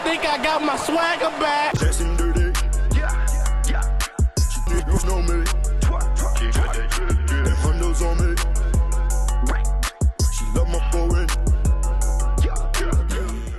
think I got my swagger back. Dancing dirty. You know me. Them hundos on me. She love my foreign.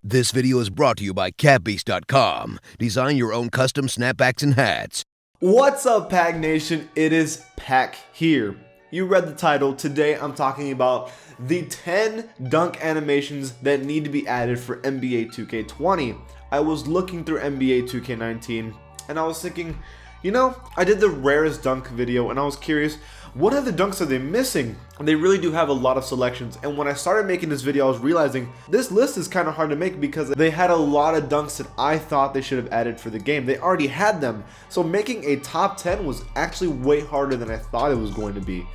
This video is brought to you by catbeast.com. Design your own custom snapbacks and hats. What's up, Pack Nation? It is Pack here. You read the title. Today I'm talking about the 10 dunk animations that need to be added for NBA 2K20. I was looking through NBA 2K19 and I was thinking, you know, I did the rarest dunk video and I was curious, what other dunks are they missing? And they really do have a lot of selections, and when I started making this video I was realizing this list is kind of hard to make because they had a lot of dunks that I thought they should have added for the game. They already had them, so making a top 10 was actually way harder than I thought it was going to be.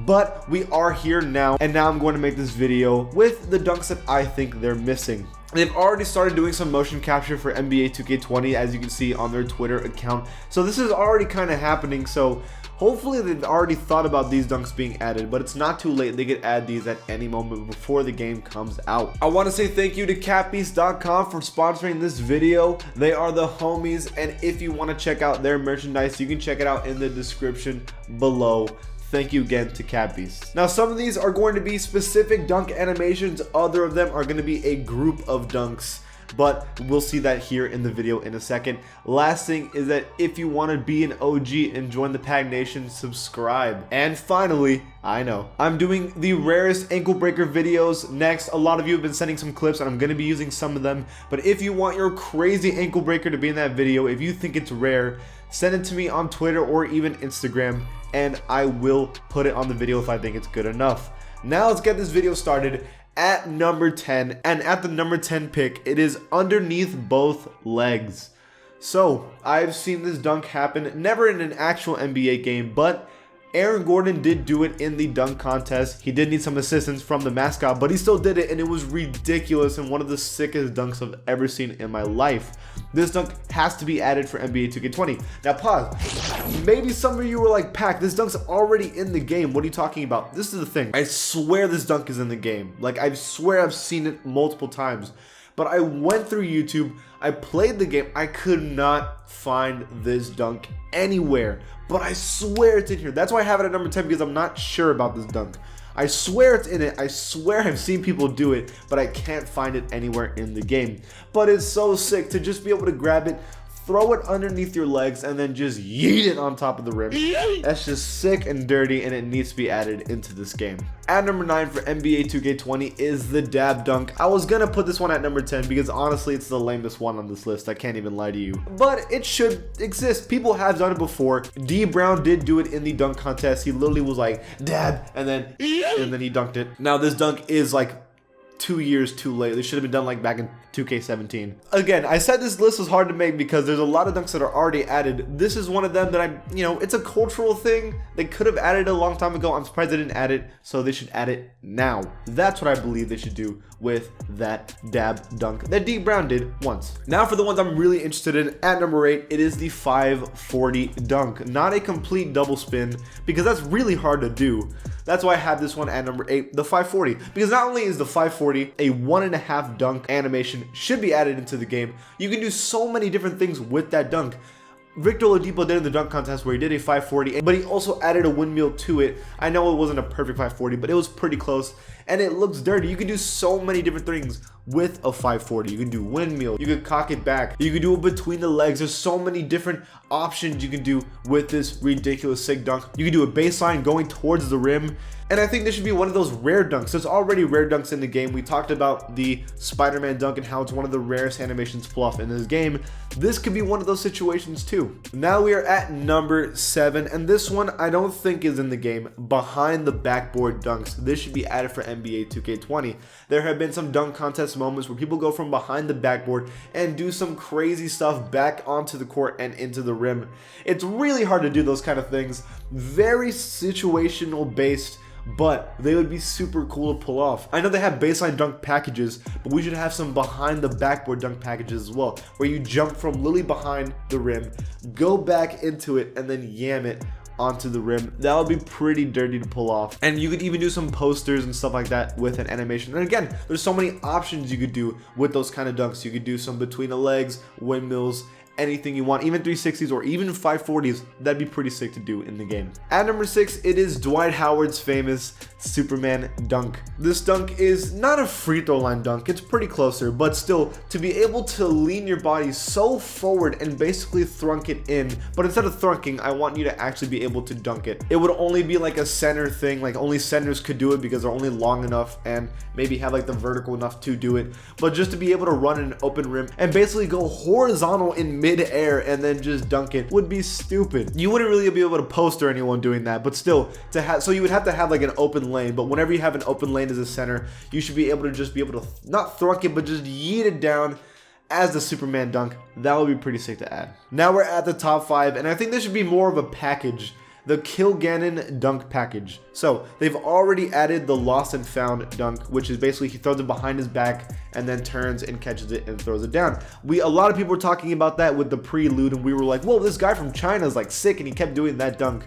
But we are here now, and now I'm going to make this video with the dunks that I think they're missing. They've already started doing some motion capture for NBA 2K20, as you can see on their Twitter account. So this is already kind of happening, so hopefully they've already thought about these dunks being added, but it's not too late. They could add these at any moment before the game comes out. I want to say thank you to catbeast.com for sponsoring this video. They are the homies, and if you want to check out their merchandise, you can check it out in the description below. Thank you again to Catbeast. Now, some of these are going to be specific dunk animations. Other of them are going to be a group of dunks, but we'll see that here in the video in a second. Last thing is that if you want to be an OG and join the Pack Nation, subscribe. And finally, I know, I'm doing the rarest ankle breaker videos next. A lot of you have been sending some clips and I'm going to be using some of them. But if you want your crazy ankle breaker to be in that video, if you think it's rare, send it to me on Twitter or even Instagram, and I will put it on the video if I think it's good enough. Now let's get this video started. At number 10, and at the number 10 pick, it is underneath both legs. So I've seen this dunk happen, never in an actual NBA game, but Aaron Gordon did do it in the dunk contest. He did need some assistance from the mascot, but he still did it, and it was ridiculous and one of the sickest dunks I've ever seen in my life. This dunk has to be added for NBA 2K20. Now pause. Maybe some of you were like, Pack, this dunk's already in the game. What are you talking about? This is the thing. I swear this dunk is in the game. Like, I swear I've seen it multiple times. But I went through YouTube, I played the game, I could not find this dunk anywhere. But I swear it's in here. That's why I have it at number 10, because I'm not sure about this dunk. I swear it's in it. I swear I've seen people do it, but I can't find it anywhere in the game. But it's so sick to just be able to grab it, throw it underneath your legs, and then just yeet it on top of the rim. That's just sick and dirty, and it needs to be added into this game. At number 9 for NBA 2K20 is the dab dunk. I was gonna put this one at number 10 because honestly it's the lamest one on this list. I can't even lie to you. But it should exist. People have done it before. D Brown did do it in the dunk contest. He literally was like, dab, and then he dunked it. Now this dunk is like 2 years too late. They should have been done like back in 2K17. Again, I said this list was hard to make because there's a lot of dunks that are already added. This is one of them that it's a cultural thing. They could have added it a long time ago. I'm surprised they didn't add it, so they should add it now. That's what I believe they should do with that dab dunk that D Brown did once. Now for the ones I'm really interested in, at number 8, it is the 540 dunk. Not a complete double spin, because that's really hard to do. That's why I have this one at number 8, the 540. Because not only is the 540 a 1.5 dunk animation, should be added into the game, you can do so many different things with that dunk. Victor Oladipo did in the dunk contest where he did a 540, but he also added a windmill to it. I know it wasn't a perfect 540, but it was pretty close, and it looks dirty. You can do so many different things with a 540. You can do windmill, you can cock it back, you can do it between the legs. There's so many different options you can do with this ridiculous sick dunk. You can do a baseline going towards the rim, and I think this should be one of those rare dunks. There's already rare dunks in the game. We talked about the Spider-Man dunk and how it's one of the rarest animations to pull off in this game. This could be one of those situations too. Now we are at number 7, and this one I don't think is in the game. Behind the backboard dunks. This should be added for NBA 2K20. There have been some dunk contest moments where people go from behind the backboard and do some crazy stuff back onto the court and into the rim. It's really hard to do those kind of things. Very situational based, but they would be super cool to pull off. I know they have baseline dunk packages, but we should have some behind the backboard dunk packages as well, where you jump from literally behind the rim, go back into it, and then yam it onto the rim. That would be pretty dirty to pull off. And you could even do some posters and stuff like that with an animation. And again, there's so many options you could do with those kind of dunks. You could do some between the legs, windmills, anything you want, even 360s or even 540s. That'd be pretty sick to do in the game. At number 6, it is Dwight Howard's famous Superman dunk. This dunk is not a free throw line dunk, it's pretty closer, but still, to be able to lean your body so forward and basically thunk it in, but instead of thunking, I want you to actually be able to dunk it. It would only be like a center thing, like only centers could do it because they're only long enough and maybe have like the vertical enough to do it, but just to be able to run an open rim and basically go horizontal in mid-air and then just dunk it would be stupid. You wouldn't really be able to poster anyone doing that, but still, to have, so you would have to have like an open lane, but whenever you have an open lane as a center, you should be able to just be able to not thunk it, but just yeet it down as the Superman dunk. That would be pretty sick to add. Now we're at the top 5, and I think this should be more of a package. The Kill Ganon dunk package. So they've already added the Lost and Found dunk, which is basically he throws it behind his back and then turns and catches it and throws it down. A lot of people were talking about that with the prelude, and we were like, whoa, this guy from China is like sick, and he kept doing that dunk.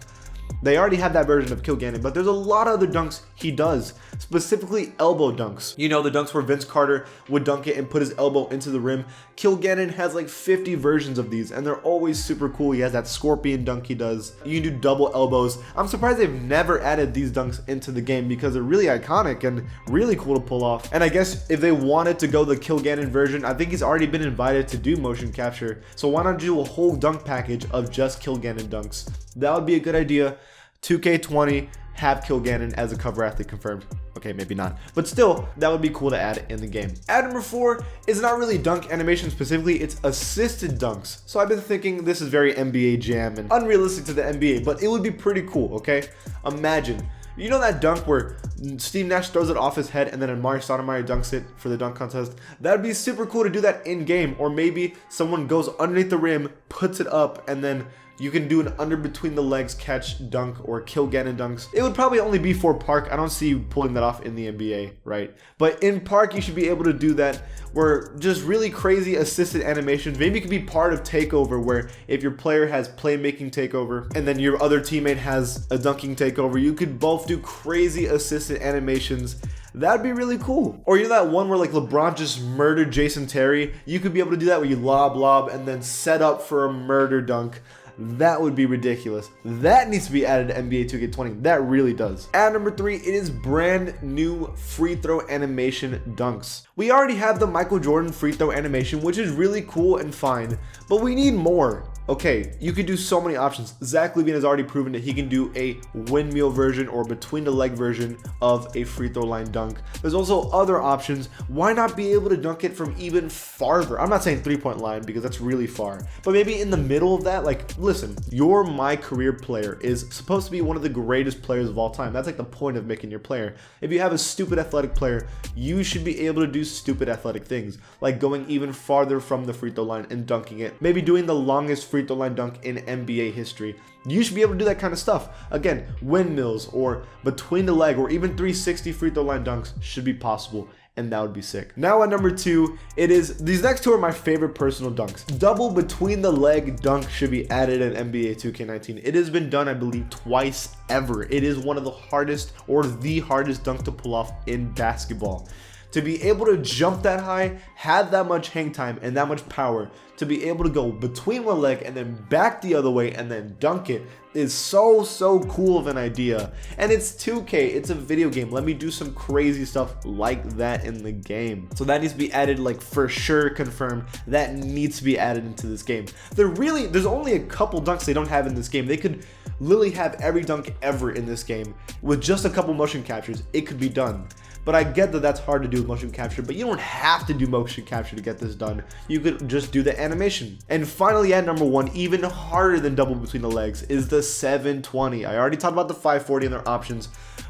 They already have that version of Kill Ganon, but there's a lot of other dunks he does, specifically elbow dunks. You know, the dunks where Vince Carter would dunk it and put his elbow into the rim. Kill Ganon has like 50 versions of these, and they're always super cool. He has that scorpion dunk he does. You can do double elbows. I'm surprised they've never added these dunks into the game because they're really iconic and really cool to pull off. And I guess if they wanted to go the Kill Ganon version, I think he's already been invited to do motion capture. So why not do a whole dunk package of just Kill Ganon dunks? That would be a good idea. 2K20, have Kill Ganon as a cover athlete confirmed. Okay, maybe not, but still, that would be cool to add in the game. At number 4 is not really dunk animation specifically, it's assisted dunks. So I've been thinking this is very NBA Jam and unrealistic to the NBA, but it would be pretty cool, okay? Imagine, you know that dunk where Steve Nash throws it off his head and then Amari Stoudemire dunks it for the dunk contest? That'd be super cool to do that in game, or maybe someone goes underneath the rim, puts it up, and then you can do an under between the legs catch dunk or Kill Ganon dunks. It would probably only be for Park. I don't see you pulling that off in the NBA, right? But in Park, you should be able to do that where just really crazy assisted animations. Maybe it could be part of Takeover where if your player has playmaking takeover and then your other teammate has a dunking takeover, you could both do crazy assisted animations. That'd be really cool. Or you know that one where like LeBron just murdered Jason Terry? You could be able to do that where you lob and then set up for a murder dunk. That would be ridiculous. That needs to be added to NBA 2K20. That really does. At number 3, it is brand new free throw animation dunks. We already have the Michael Jordan free throw animation, which is really cool and fine, but we need more. Okay, you could do so many options. Zach LaVine has already proven that he can do a windmill version or between the leg version of a free throw line dunk. There's also other options. Why not be able to dunk it from even farther? I'm not saying 3-point line because that's really far, but maybe in the middle of that. Like, listen, your My Career player is supposed to be one of the greatest players of all time. That's like the point of making your player. If you have a stupid athletic player, you should be able to do stupid athletic things, like going even farther from the free throw line and dunking it. Maybe doing the longest free throw line dunk in NBA history. You should be able to do that kind of stuff. Again, windmills or between the leg or even 360 free throw line dunks should be possible, and that would be sick. Now at number 2, it is, these next two are my favorite personal dunks. Double between the leg dunk should be added in NBA 2K19. It has been done, I believe, twice ever. It is one of the hardest or the hardest dunk to pull off in basketball. To be able to jump that high, have that much hang time and that much power, to be able to go between one leg and then back the other way and then dunk it is so cool of an idea. And it's 2K, it's a video game. Let me do some crazy stuff like that in the game. So that needs to be added, like for sure confirmed. That needs to be added into this game. There's only a couple dunks they don't have in this game. They could literally have every dunk ever in this game with just a couple motion captures. It could be done. But I get that that's hard to do with motion capture, but you don't have to do motion capture to get this done. You could just do the animation. And finally, at number 1, even harder than double between the legs, is the 720. I already talked about the 540 and their options,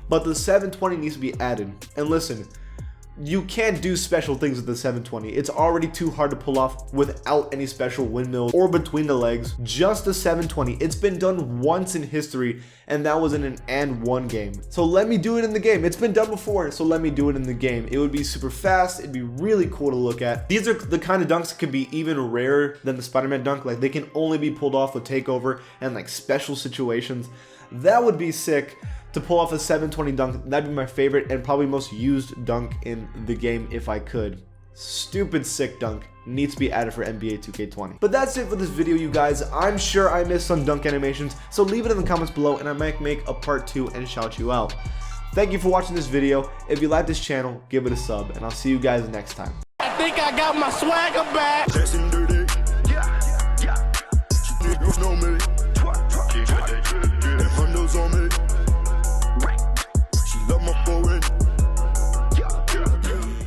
but the 720 needs to be added. And listen, you can't do special things with the 720. It's already too hard to pull off without any special windmills or between the legs. Just the 720. It's been done once in history, and that was in an and one game. So let me do it in the game. It's been done before, so let me do it in the game. It would be super fast. It'd be really cool to look at. These are the kind of dunks that could be even rarer than the Spider-Man dunk. Like, they can only be pulled off with takeover and like special situations. That would be sick. To pull off a 720 dunk, that'd be my favorite and probably most used dunk in the game if I could. Stupid sick dunk. Needs to be added for NBA 2K20. But that's it for this video, you guys. I'm sure I missed some dunk animations, so leave it in the comments below and I might make a part 2 and shout you out. Thank you for watching this video. If you like this channel, give it a sub, and I'll see you guys next time. I think I got my swagger back. Dancing dirty. Yeah, yeah. You know me.